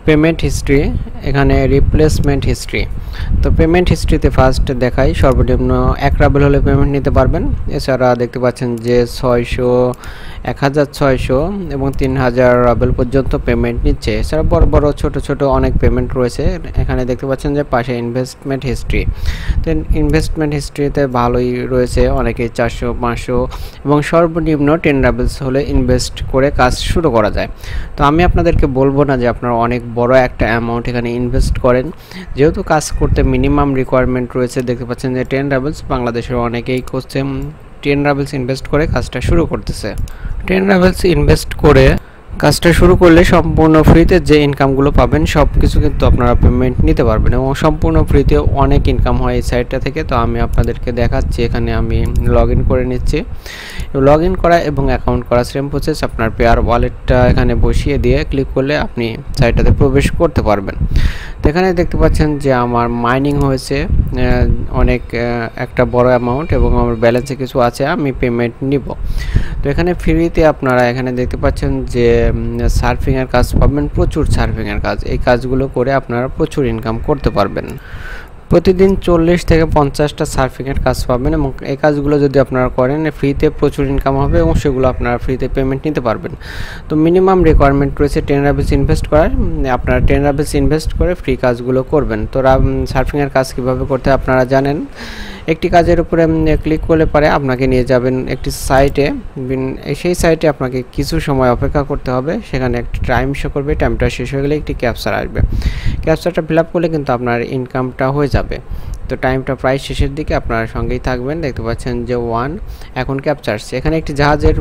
Payment history, এখানে replacement history. তো payment হিস্ট্রিতে first দেখাই সর্বনিম্ন 1 রাবেল হলে পেমেন্ট নিতে পারবেন। এছাড়া দেখতে পাচ্ছেন যে 600, 1600 এবং 3000 রাবেল পর্যন্ত পেমেন্ট নিচ্ছে। এছাড়া বড় বড় ছোট ছোট অনেক পেমেন্ট রয়েছে। এখানে দেখতে পাচ্ছেন যে পাশে ইনভেস্টমেন্ট হিস্ট্রি। তো ইনভেস্টমেন্ট হিস্ট্রিতে ভালোই রয়েছে, অনেকে 400, 500 এবং সর্বনিম্ন 10 রাবেলস হলে ইনভেস্ট করে কাজ শুরু করা যায়। তো আমি আপনাদেরকে বলবো না যে আপনারা অনেক বড় একটা অ্যামাউন্ট এখানে ইনভেস্ট করেন, যেহেতু কাজ করতে মিনিমাম রিকোয়ারমেন্ট রয়েছে। দেখতে পাচ্ছেন যে 10 রাবেলস, বাংলাদেশের অনেকেই করছে 10 রাবেলস ইনভেস্ট করে কাজটা শুরু করতেছে। 10 রাবেলস ইনভেস্ট করে কাজটা শুরু করলে সম্পূর্ণ ফ্রিতে যে ইনকামগুলো পাবেন সব কিছু কিন্তু আপনারা পেমেন্ট নিতে পারবেন এবং সম্পূর্ণ ফ্রিতে অনেক ইনকাম হয় এই সাইটটা থেকে। তো আমি আপনাদেরকে দেখাচ্ছি, এখানে আমি লগ ইন করে নিচ্ছি। লগ ইন করা এবং অ্যাকাউন্ট করা সেম প্রসেস। আপনার পেয়ার ওয়ালেটটা এখানে বসিয়ে দিয়ে ক্লিক করলে আপনি সাইটটাতে প্রবেশ করতে পারবেন। তো এখানে দেখতে পাচ্ছেন যে আমার মাইনিং হয়েছে অনেক একটা বড় অ্যামাউন্ট এবং আমার ব্যালেন্সে কিছু আছে, আমি পেমেন্ট নিব। তো এখানে ফ্রিতে আপনারা এখানে দেখতে পাচ্ছেন যে সার্ফিংয়ের কাজ পাবেন, প্রচুর সার্ফিংয়ের কাজ। এই কাজগুলো করে আপনারা প্রচুর ইনকাম করতে পারবেন। প্রতিদিন 40 থেকে 50টা সার্ফিংয়ের কাজ পাবেন এবং এই কাজগুলো যদি আপনারা করেন ফ্রিতে প্রচুর ইনকাম হবে এবং সেগুলো আপনারা ফ্রিতে পেমেন্ট নিতে পারবেন। তো মিনিমাম রিকোয়ারমেন্ট রয়েছে 10 রাবেলস ইনভেস্ট করার। আপনারা 10 রাবেলস ইনভেস্ট করে ফ্রি কাজগুলো করবেন। তো সার্ফিংয়ের কাজ কীভাবে করতে আপনারা জানেন। একটি কাজের উপরে ক্লিক করলে পরে আপনাকে নিয়ে যাবেন একটি সাইটে। সেই সাইটে আপনাকে কিছু সময় অপেক্ষা করতে হবে, সেখানে একটি টাইম শো করবে। টাইমটা শেষ হয়ে গেলে একটি ক্যাপচার আসবে। ক্যাপচারটা ফিল আপ করলে কিন্তু আপনার ইনকামটা হয়ে যাবে। তো টাইমটা প্রায় শেষের দিকে, আপনার সঙ্গেই থাকবেন। দেখতে পাচ্ছেন যে 1 এখন ক্যাপচার আসছে। এখানে একটি জাহাজের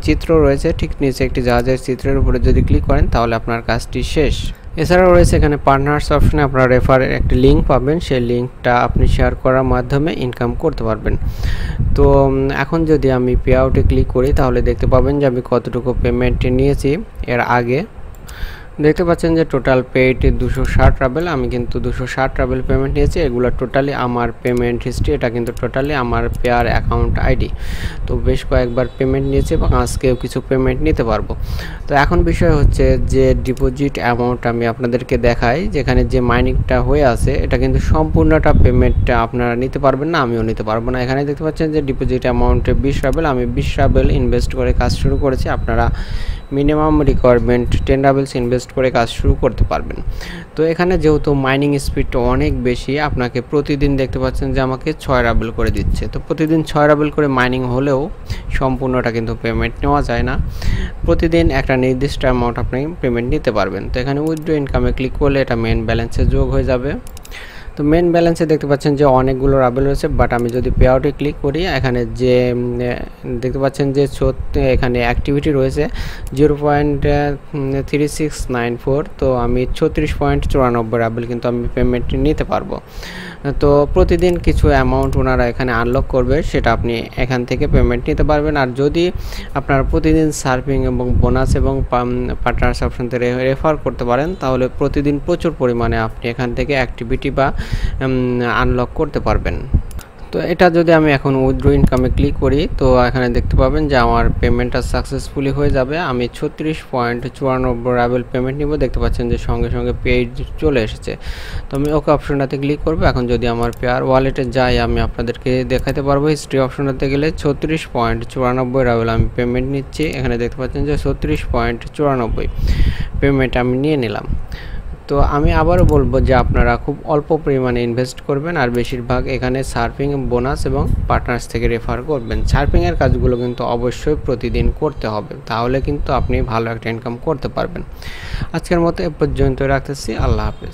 চিত্র রয়েছে, ঠিক নিচে একটি জাহাজের চিত্রের উপরে যদি ক্লিক করেন তাহলে আপনার কাজটি শেষ। এছাড়াও রয়েছে এখানে পার্টনার্স অপশনে আপনারা রেফারের একটি লিঙ্ক পাবেন, সেই লিঙ্কটা আপনি শেয়ার করার মাধ্যমে ইনকাম করতে পারবেন। তো এখন যদি আমি পে আউটে ক্লিক করি তাহলে দেখতে পাবেন যে আমি কতটুকু পেমেন্ট নিয়েছি এর আগে। দেখতে পাচ্ছেন যে টোটাল পেড 260 রাবেল। আমি কিন্তু 260 রাবেল পেমেন্ট নিয়েছি। এগুলো টোটালি আমার পেমেন্ট হিস্ট্রি, এটা কিন্তু টোটালি আমার পেয়ার অ্যাকাউন্ট আইডি। তো বেশ কয়েকবার পেমেন্ট নিয়েছি এবং আজকেও কিছু পেমেন্ট নিতে পারবো। তো এখন বিষয় হচ্ছে যে ডিপোজিট অ্যামাউন্ট আমি আপনাদেরকে দেখাই, যেখানে যে মাইনিংটা হয়ে আছে এটা কিন্তু সম্পূর্ণটা পেমেন্টটা আপনারা নিতে পারবেন না, আমিও নিতে পারবো না। এখানে দেখতে পাচ্ছেন যে ডিপোজিট অ্যামাউন্টে 20 রাবেল, আমি 20 রাবেল ইনভেস্ট করে কাজ শুরু করেছি। আপনারা মিনিমাম রিকোয়ারমেন্ট 10 রাবেলস ইনভেস্ট করে কাজ শুরু করতে পারবেন। তো এখানে যেহেতু মাইনিং স্পিডটা অনেক বেশি, আপনাকে প্রতিদিন দেখতে পাচ্ছেন যে আমাকে 6 রাবেল করে দিচ্ছে। তো প্রতিদিন 6 রাবেল করে মাইনিং হলেও সম্পূর্ণটা কিন্তু পেমেন্ট নেওয়া যায় না। প্রতিদিন একটা নির্দিষ্ট অ্যামাউন্ট আপনি পেমেন্ট নিতে পারবেন। তো এখানে উইথড্র ইনকামে ক্লিক করলে এটা মেন ব্যালেন্সে যোগ হয়ে যাবে। তো মেন ব্যালেন্সে দেখতে পাচ্ছেন যে অনেকগুলো রাবেল রয়েছে, বাট আমি যদি পে আউটে ক্লিক করি এখানে যে দেখতে পাচ্ছেন যে এখানে অ্যাক্টিভিটি রয়েছে 0.3694। তো আমি 36.94 রাবেল কিন্তু আমি পেমেন্ট নিতে পারবো। তো প্রতিদিন কিছু অ্যামাউন্ট ওনারা এখানে আনলক করবে, সেটা আপনি এখান থেকে পেমেন্ট নিতে পারবেন। আর যদি আপনারা প্রতিদিন সার্ফিং এবং বোনাস এবং পার্টনার্স অপশন থেকে রেফার করতে পারেন তাহলে প্রতিদিন প্রচুর পরিমাণে আপনি এখান থেকে অ্যাক্টিভিটি বা আনলক করতে পারবেন। তো এটা যদি আমি এখন উইথড্র ইনকামে ক্লিক করি তো এখানে দেখতে পাবেন যে আমার পেমেন্টটা সাকসেসফুলি হয়ে যাবে। আমি 36.94 রাবেল পেমেন্ট নিব। দেখতে পাচ্ছেন যে সঙ্গে সঙ্গে পেজ চলে এসেছে। তো আমি ওকে অপশনটাতে ক্লিক করব। এখন যদি আমার পেয়ার ওয়ালেটে যাই আমি আপনাদেরকে দেখাতে পারবো। হিস্ট্রি অপশনটাতে গেলে 36.94 রাবেল আমি পেমেন্ট নিচ্ছি। এখানে দেখতে পাচ্ছেন যে 36.94 পেমেন্ট আমি নিয়ে নিলাম। তো আমি আবারও বলবো যে আপনারা খুব অল্প পরিমাণে ইনভেস্ট করবেন আর বেশিরভাগ এখানে সার্ফিং, বোনাস এবং পার্টনার্স থেকে রেফার করবেন। সার্ফিংয়ের কাজগুলো কিন্তু অবশ্যই প্রতিদিন করতে হবে, তাহলে কিন্তু আপনি ভালো একটা ইনকাম করতে পারবেন। আজকের মতো এ পর্যন্ত রাখতেছি। আল্লাহ হাফেজ।